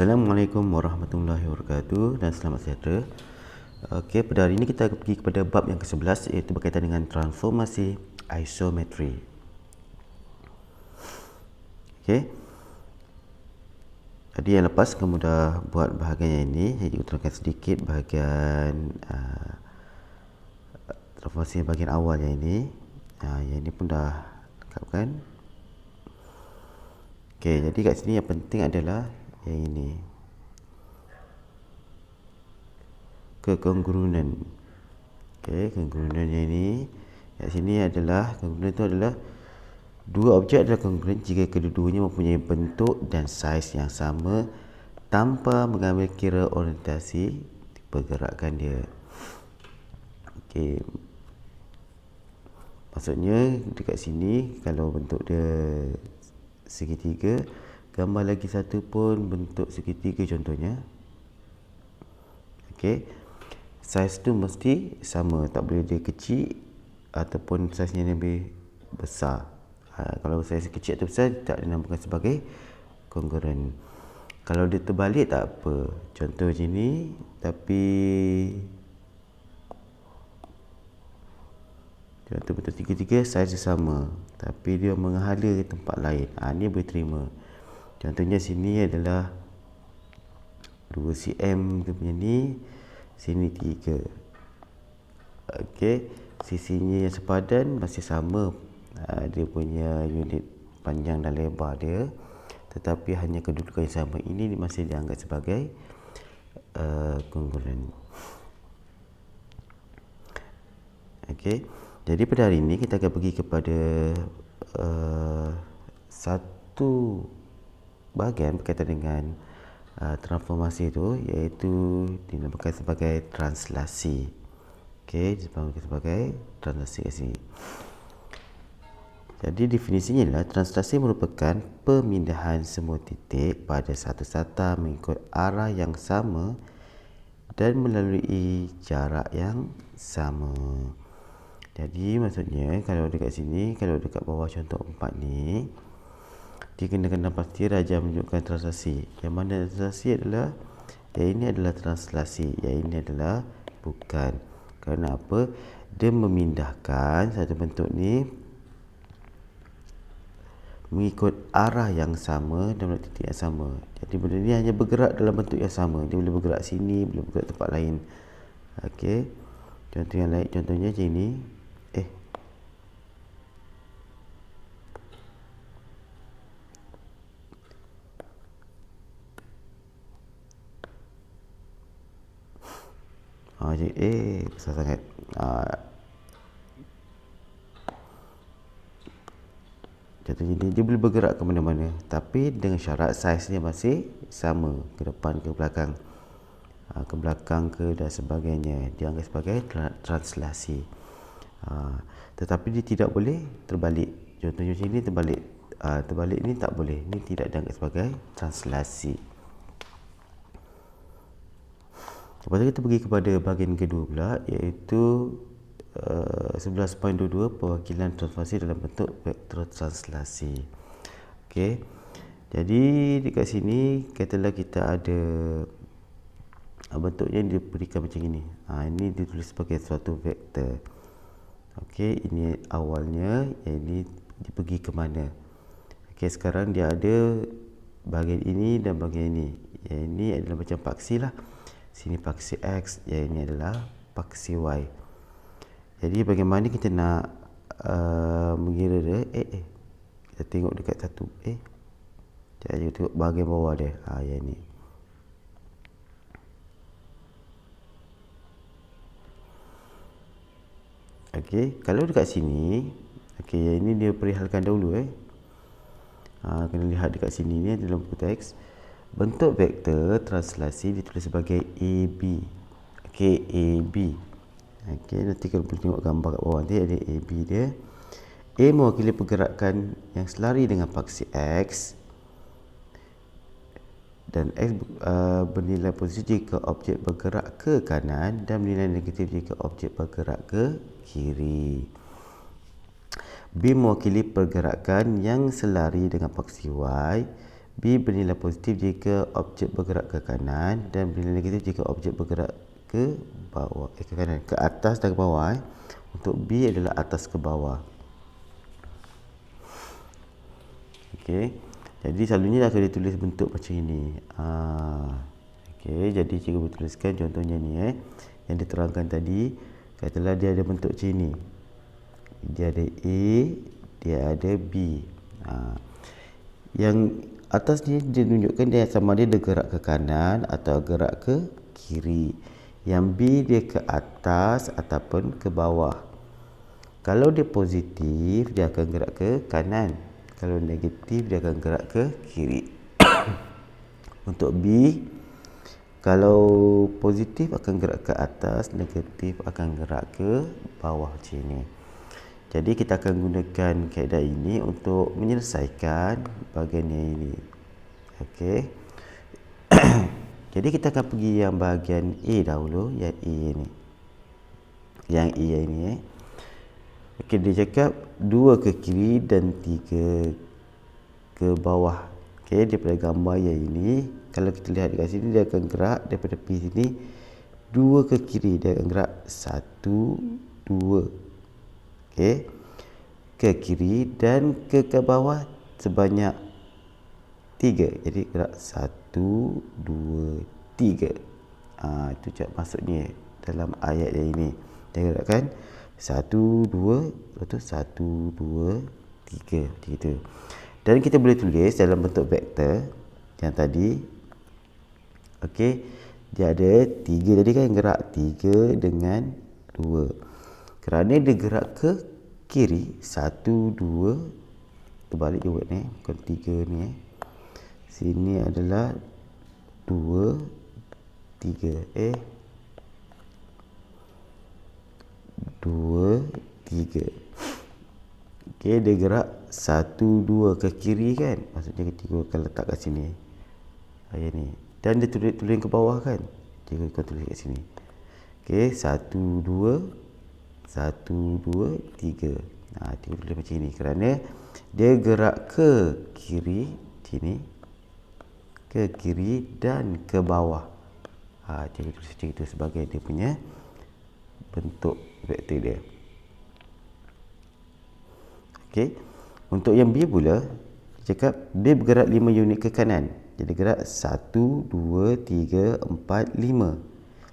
Assalamualaikum warahmatullahi wabarakatuh dan selamat sejahtera. Okey, pada hari ini kita akan pergi kepada bab yang ke-11 iaitu berkaitan dengan transformasi isometri. Okey. Tadi yang lepas kamu dah buat bahagian yang ini, jadi utarakan sedikit bahagian transformasi bahagian awal yang ini. Yang ini pun dah lengkapkan. Okey, jadi kat sini yang penting adalah yang ini, kekongrunen. Okey, kongrunen yang ini kat sini adalah kongrunen itu adalah dua objek adalah kongruen jika kedua-duanya mempunyai bentuk dan saiz yang sama tanpa mengambil kira orientasi pergerakan dia. Okey. Maksudnya dekat sini kalau bentuk dia segitiga, gambar lagi satu pun bentuk segitiga contohnya. Okey. Saiz tu mesti sama, tak boleh dia kecil ataupun saiznya lebih besar. Kalau saiz kecil atau besar tak dinamakan sebagai kongruen. Kalau dia terbalik tak apa. Contoh macam ni, tapi contoh bentuk tiga-tiga saiz sama, tapi dia menghala ke tempat lain. Ni boleh terima. Contohnya sini adalah 2 cm dia punya ni, sini 3. Okey, sisinya yang sepadan masih sama. Dia punya unit panjang dan lebar dia, tetapi hanya kedudukan yang sama. Ini masih dianggap sebagai kongruen. Okey, jadi pada hari ini kita akan pergi kepada satu bahagian berkaitan dengan transformasi itu, iaitu dinamakan sebagai translasi. Okey, dinamakan sebagai translasi kat sini. Jadi definisinya adalah translasi merupakan pemindahan semua titik pada satu sata mengikut arah yang sama dan melalui jarak yang sama. Jadi maksudnya kalau dekat sini, kalau dekat bawah contoh 4 ni, dikenakan pasti Raja menunjukkan translasi. Yang mana translasi adalah, yang ini adalah translasi, yang ini adalah bukan. Kerana apa? Dia memindahkan satu bentuk ni mengikut arah yang sama dan melalui titik yang sama. Jadi benda ni hanya bergerak dalam bentuk yang sama. Dia boleh bergerak sini, boleh bergerak tempat lain. Okey. Contoh yang lain, contohnya macam ni. Besar sangat. Contohnya dia boleh bergerak ke mana-mana, tapi dengan syarat saiznya masih sama, ke depan ke belakang, ke belakang ke dan sebagainya. Dianggap sebagai translasi. Tetapi dia tidak boleh terbalik. Contohnya macam ni terbalik. Terbalik ni tak boleh. Ini tidak dianggap sebagai translasi. Lepas tu kita pergi kepada bahagian kedua pula, iaitu 11.22 perwakilan transformasi dalam bentuk vektor translasi. Okey. Jadi dekat sini katalah kita ada bentuknya diberikan macam ini. Ini ditulis sebagai suatu vektor. Okey, ini awalnya, yang ini dia pergi ke mana. Okey, sekarang dia ada bahagian ini dan bahagian ini. Yang ini adalah macam paksi lah. Sini paksi X, yang ini adalah paksi Y. Jadi bagaimana kita nak mengira dia? Kita tengok dekat satu. Kita tengok bahagian bawah dia. Yang ni. Okey, kalau dekat sini, okey, yang ini dia perihalkan dahulu. Kena lihat dekat sini ni dalam buku teks. Bentuk vektor translasi ditulis sebagai AB. Okey, AB. Okey, nanti kalau boleh tengok gambar kat bawah nanti ada AB dia. A mewakili pergerakan yang selari dengan paksi X, dan X bernilai posisi jika objek bergerak ke kanan dan bernilai negatif jika objek bergerak ke kiri. B mewakili pergerakan yang selari dengan paksi Y B bernilai positif jika objek bergerak ke kanan dan bernilai negatif jika objek bergerak ke bawah, ke kanan, ke atas dan ke bawah. Untuk B adalah atas ke bawah. Okey. Jadi selalunya akan ditulis bentuk macam ini. Okey, jadi cikgu bertuliskan contohnya ni yang diterangkan tadi. Katalah dia ada bentuk macam ini. Dia ada A, dia ada B. Yang atas ni dia tunjukkan dia sama dia gerak ke kanan atau gerak ke kiri. Yang B dia ke atas ataupun ke bawah. Kalau dia positif, dia akan gerak ke kanan. Kalau negatif, dia akan gerak ke kiri. Untuk B, kalau positif akan gerak ke atas, negatif akan gerak ke bawah macam ni. Jadi kita akan gunakan kaedah ini untuk menyelesaikan bahagian ini. Okey. Jadi kita akan pergi yang bahagian A dahulu, yang A ni. Yang A ini. Okey, dia cakap 2 ke kiri dan 3 ke bawah. Okey, daripada gambar yang ini, kalau kita lihat dekat sini dia akan gerak daripada P sini 2 ke kiri, dia akan gerak 1 2. Okey, ke kiri dan ke bawah sebanyak 3. Jadi gerak 1 2 3. Itu maksudnya dalam ayat yang ini. Dia gerakkan 1 2, lepas tu 1 2 3 begitu. Dan kita boleh tulis dalam bentuk vektor yang tadi. Okey, dia ada 3 tadi kan, gerak 3 dengan 2. Kerana dia gerak ke kiri 1 2, terbalik je buat ni, bukan 3 ni. Sini adalah 2 3. 2 3. Okey, dia gerak 1 2 ke kiri kan. Maksudnya kita akan letak kat sini. Ayat ni. Dan dia tulis ke bawah kan. Cikgu akan tulis kat sini. Okey, 1 2 1 2 3. Cikgu tulis macam ni kerana dia gerak ke kiri sini, ke kiri dan ke bawah. Cikgu tulis macam itu sebagai dia punya bentuk vektor dia. Okey. Untuk yang B pula, dia cakap B bergerak 5 unit ke kanan. Jadi gerak 1 2 3 4 5.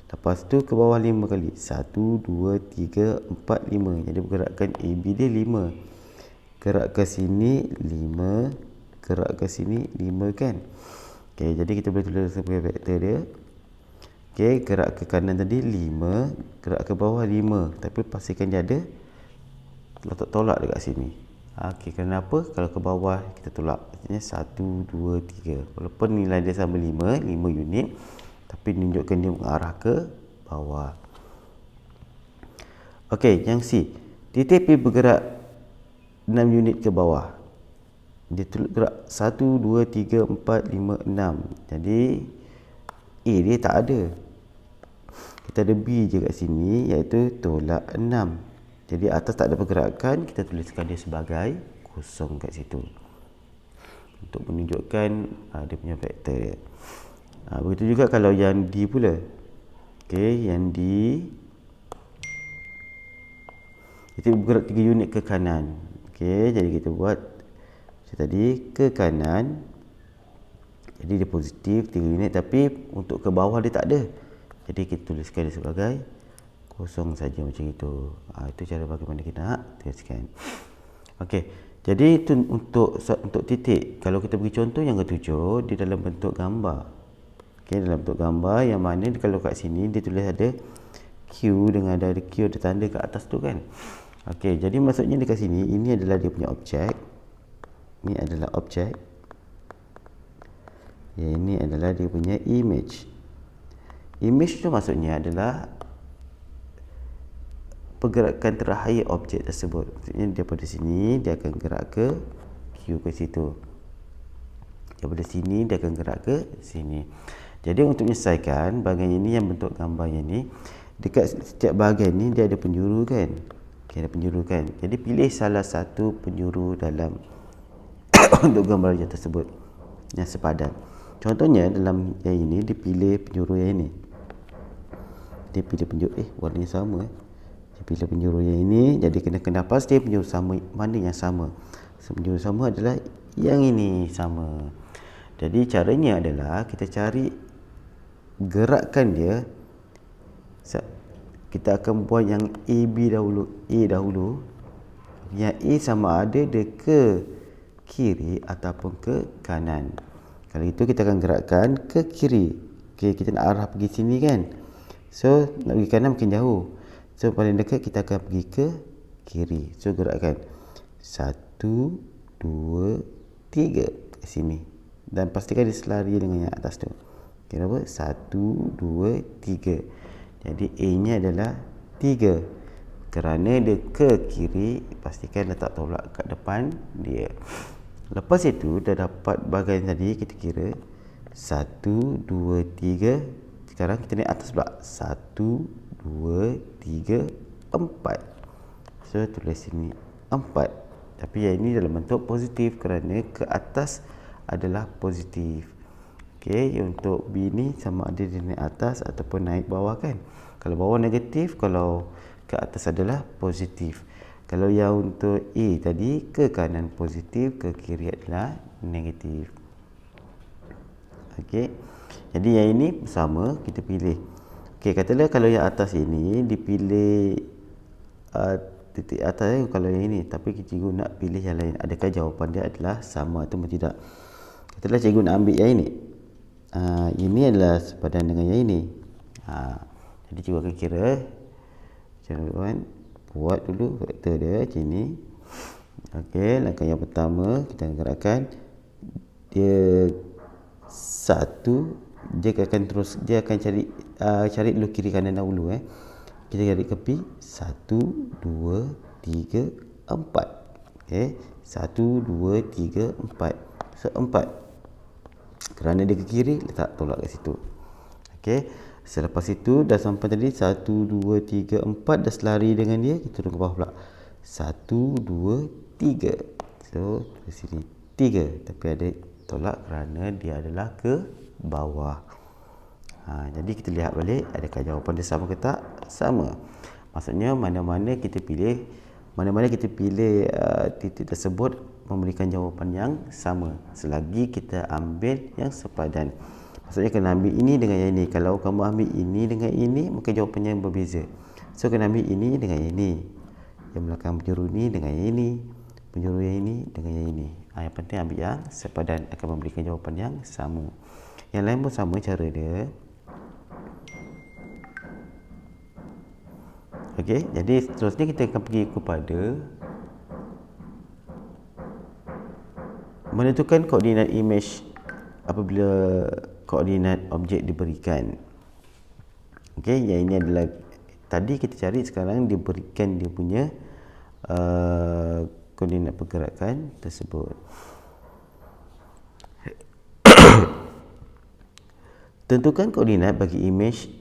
Lepas tu ke bawah 5 kali. 1 2 3 4 5. Jadi pergerakan AB dia 5. Gerak ke sini 5, gerak ke sini 5 kan. Okey, jadi kita boleh tulis sebagai vektor dia. Okey, gerak ke kanan tadi 5, gerak ke bawah 5. Tapi pastikan dia ada letak tolak dekat sini. Okey, kenapa? Kalau ke bawah kita tolak. Maksudnya 1 2 3. Walaupun nilai dia sama 5 unit, tapi menunjukkan dia mengarah ke bawah. Okey, yang C. Titik P bergerak 6 unit ke bawah. Dia gerak 1 2 3 4 5 6. Jadi A dia tak ada. Kita ada B je kat sini, iaitu tolak 6. Jadi atas tak ada pergerakan, kita tuliskan dia sebagai kosong kat situ. Untuk menunjukkan dia punya vektor dia. Begitu juga kalau yang D pula. Okey, yang D itu bergerak 3 unit ke kanan. Okey, jadi kita buat macam tadi, ke kanan. Jadi dia positif 3 unit, tapi untuk ke bawah dia tak ada. Jadi kita tuliskan dia sebagai kosong saja macam itu. Itu cara bagaimana kita nak tuliskan. Okey, jadi itu untuk titik. Kalau kita beri contoh yang ketujuh di dalam bentuk gambar. Okey, dalam bentuk gambar yang mana kalau kat sini dia tulis ada Q dengan ada Q, ada tanda kat atas tu kan. Okey, jadi maksudnya dekat sini ini adalah dia punya objek. Ini adalah objek. Yang ini adalah dia punya image. Image tu maksudnya adalah pergerakan terakhir objek tersebut. Maksudnya daripada sini dia akan gerak ke Q ke situ. Daripada sini dia akan gerak ke sini. Jadi untuk menyelesaikan bahagian ini yang bentuk gambar yang ni, dekat setiap bahagian ni dia ada penjuru kan. Okay, ada penjuru kan. Jadi pilih salah satu penjuru dalam untuk gambar yang tersebut. yang sepadan. Contohnya dalam yang ini dia pilih penjuru yang ini. Dia pilih penjuru warna yang sama Dia pilih penjuru yang ini, jadi kena pasti penjuru sama mana yang sama. Penjuru sama adalah yang ini sama. Jadi caranya adalah kita cari gerakkan dia. Kita akan buat yang AB dahulu, A dahulu. Yang A sama ada dia ke kiri ataupun ke kanan. Kalau itu kita akan gerakkan ke kiri. Okay, kita nak arah pergi sini kan. So nak pergi kanan makin jauh. So paling dekat kita akan pergi ke kiri. So gerakkan 1, 2, 3 ke sini. Dan pastikan dia selari dengan yang atas tu. Kira apa? 1, 2, 3. Jadi A nya adalah 3. Kerana dia ke kiri, pastikan letak tolak kat depan dia. Lepas itu dah dapat bahagian tadi, kita kira 1, 2, 3. Sekarang kita naik atas pula. 1, 2, 3, 4. So tulis sini 4. Tapi yang ini dalam bentuk positif kerana ke atas adalah positif. Okey, untuk B ni sama ada dia naik atas ataupun naik bawah kan. Kalau bawah negatif, kalau ke atas adalah positif. Kalau yang untuk A tadi, ke kanan positif, ke kiri adalah negatif. Okey. Jadi yang ini sama, kita pilih. Okey, katalah kalau yang atas ini dipilih titik atas kalau yang ini, tapi cikgu nak pilih yang lain. Adakah jawapan dia adalah sama atau tidak? Katalah cikgu nak ambil yang ini. Ini adalah sepadan dengan yang ini. Jadi cikgu akan kira. Cikgu buat dulu vektor dia macam ni. Okey, langkah yang pertama kita akan gerakkan dia 1, dia akan terus, dia akan cari dulu kiri kanan dahulu kita cari tepi 1, 2, 3, 4. Okey, 1, 2, 3, 4. So 4. Kerana dia ke kiri, letak tolak kat situ. Okey. Selepas itu dah sampai tadi 1, 2, 3, 4 dah selari dengan dia, kita turun ke bawah pula. 1, 2, 3. So di sini 3, tapi ada tolak kerana dia adalah ke bawah. Jadi kita lihat balik adakah jawapan dia sama ke tak? Sama. Maksudnya mana-mana kita pilih titik tersebut memberikan jawapan yang sama selagi kita ambil yang sepadan. Maksudnya kena ambil ini dengan yang ini. Kalau kamu ambil ini dengan ini, maka jawapannya berbeza. So kena ambil ini dengan yang ini. Yang belakang penjuru ini dengan yang ini. Penjuru yang ini dengan yang ini. Yang penting ambil yang sepadan, akan memberikan jawapan yang sama. Yang lain pun sama cara dia. Okey, jadi seterusnya kita akan pergi kepada menentukan koordinat image apabila koordinat objek diberikan. Okey, yang ini adalah tadi kita cari, sekarang diberikan dia punya koordinat pergerakan tersebut. Tentukan koordinat bagi image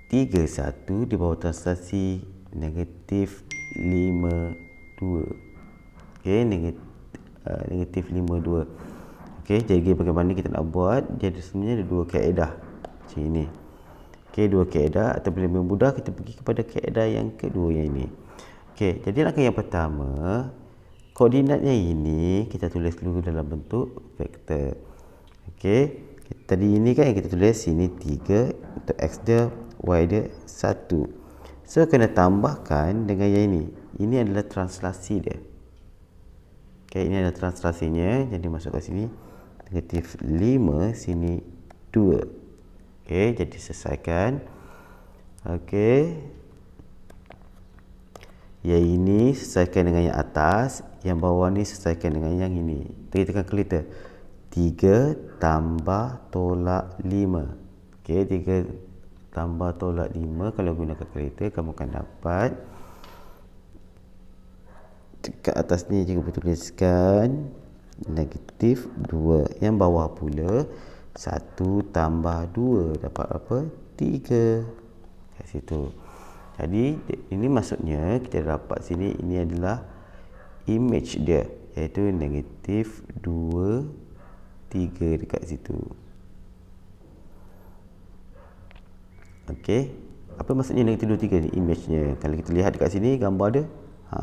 31 di bawah translasi negatif 52. Okey, negatif 52. Okey, jadi bagaimana kita nak buat? Jadi sebenarnya ada dua kaedah macam ini. Okey, dua kaedah, atau bila lebih mudah kita pergi kepada kaedah yang kedua yang ini. Okey, jadi langkah yang pertama, koordinat yang ini kita tulis dulu dalam bentuk vektor. Okey, tadi ini kan yang kita tulis sini 3 untuk x dia, y dia 1. So kena tambahkan dengan yang ini. Ini adalah translasi dia. Okey, ini adalah translasinya, jadi masuk ke sini. Negatif 5, sini 2. Okey, jadi selesaikan. Okey. Yang ini selesaikan dengan yang atas, yang bawah ni selesaikan dengan yang ini. Kita tekan kalkulator. 3 tambah tolak 5. Okey, 3 tambah tolak 5, kalau gunakan kalkulator kamu akan dapat dekat atas ni cikgu tuliskan negatif 2. Yang bawah pula 1 tambah 2 dapat apa? 3 kat situ. Jadi ini maksudnya kita dapat sini, ini adalah image dia, iaitu negatif 2, 3 dekat situ. Okey, apa maksudnya negatif 2, 3 ni? Image-nya. Kalau kita lihat dekat sini gambar dia,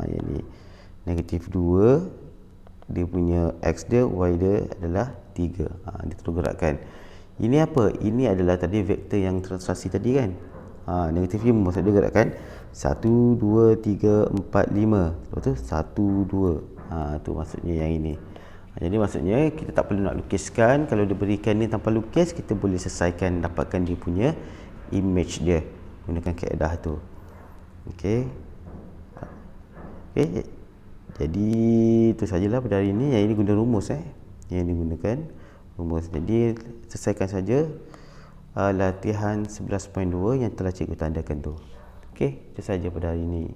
yang ni negatif 2, dia punya x dia, y dia adalah 3. Dia terus gerakkan. Ini apa? Ini adalah tadi vektor yang translasi tadi kan. Negatif 5 maksud dia gerakkan 1, 2, 3, 4, 5. Lepas tu 1, 2. Tu maksudnya yang ini. Jadi maksudnya kita tak perlu nak lukiskan. Kalau dia berikan ni tanpa lukis, kita boleh selesaikan, dapatkan dia punya image dia gunakan kaedah tu. Okey. Okey. Jadi itu sajalah pada hari ini. Yang ini guna rumus Yang ini gunakan rumus. Jadi selesaikan saja latihan 11.2 yang telah cikgu tandakan tu. Okey, itu saja pada hari ini.